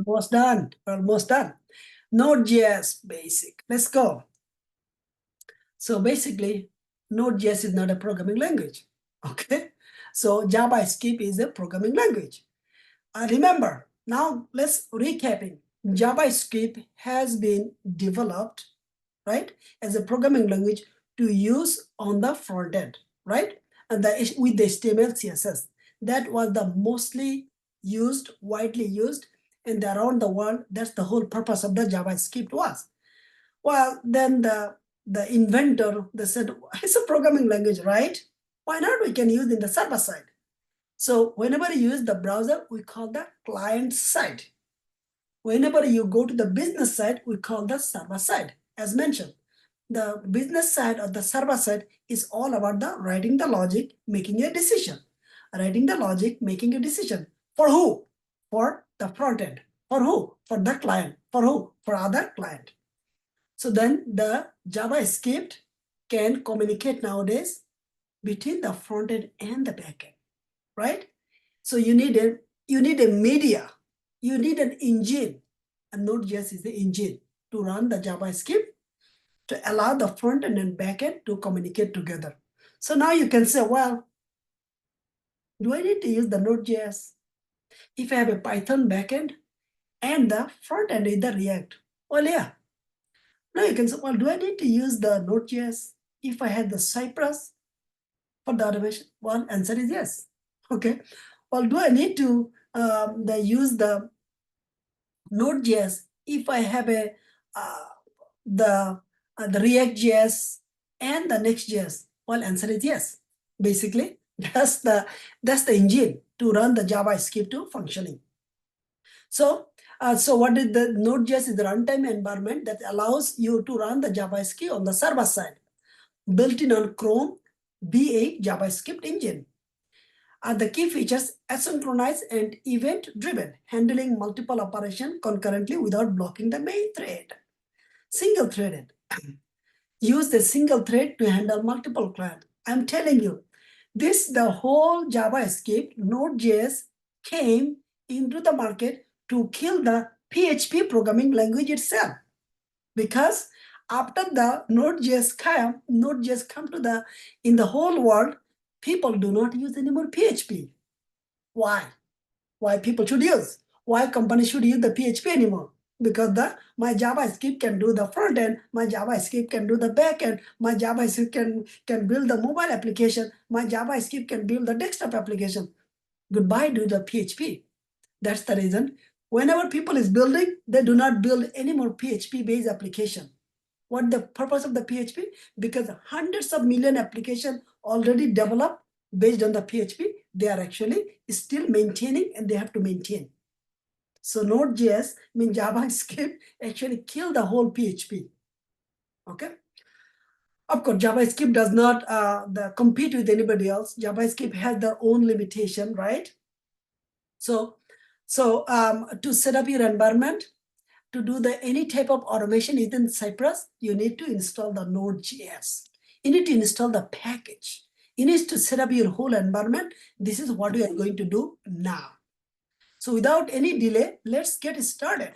Almost done. Almost done. Node.js basic. Let's go. So basically, Node.js is not a programming language. Okay. So JavaScript is a programming language. Remember, now let's recapping. JavaScript has been developed, right, as a programming language to use on the front end, right? And with the HTML, CSS. That was the mostly used, widely used, and around the world. That's the whole purpose of the JavaScript was. Well, then the inventor, they said, it's a programming language, right? Why not? We can use in the server side. So whenever you use the browser, we call that client side. Whenever you go to the business side, we call the server side. As mentioned, the business side or the server side is all about the writing the logic, making a decision. Writing the logic, making a decision. For who? For the front end. For who? For the client. For who? For other client. So then the JavaScript can communicate nowadays between the front end and the back end, right? So you need a media, you need an engine, and Node.js is the engine to run the JavaScript to allow the front end and back end to communicate together. So now you can say, well, do I need to use the Node.js if I have a Python backend and the front end is the React? Well, yeah. Now you can say, well, do I need to use the Node.js if I had the Cypress for the automation? Well, answer is yes. Okay. Well, do I need to use the Node.js if I have a the React.js and the Next.js? Well, answer is yes. Basically, that's the engine to run the JavaScript to functioning. So what is the Node.js is the runtime environment that allows you to run the JavaScript on the server side, built in on Chrome V8 JavaScript engine. The key features: asynchronous and event-driven, handling multiple operations concurrently without blocking the main thread. Single-threaded. Use the single thread to handle multiple clients. I'm telling you, the whole JavaScript, Node.js came into the market to kill the PHP programming language itself. Because after the Node.js come to in the whole world, people do not use anymore PHP. Why? Why people should use? Why companies should use the PHP anymore? Because my JavaScript can do the front end, my JavaScript can do the back end, my JavaScript can build the mobile application, my JavaScript can build the desktop application. Goodbye to the PHP. That's the reason. Whenever people is building, they do not build any more PHP-based application. What the purpose of the PHP? Because hundreds of million applications already developed based on the PHP, they are actually still maintaining and they have to maintain. So Node.js, JavaScript actually killed the whole PHP. Okay. Of course, JavaScript does not compete with anybody else. JavaScript has their own limitation, right? So to set up your environment, to do any type of automation within Cypress, you need to install the Node.js. You need to install the package. You need to set up your whole environment. This is what we are going to do now. So without any delay, let's get started.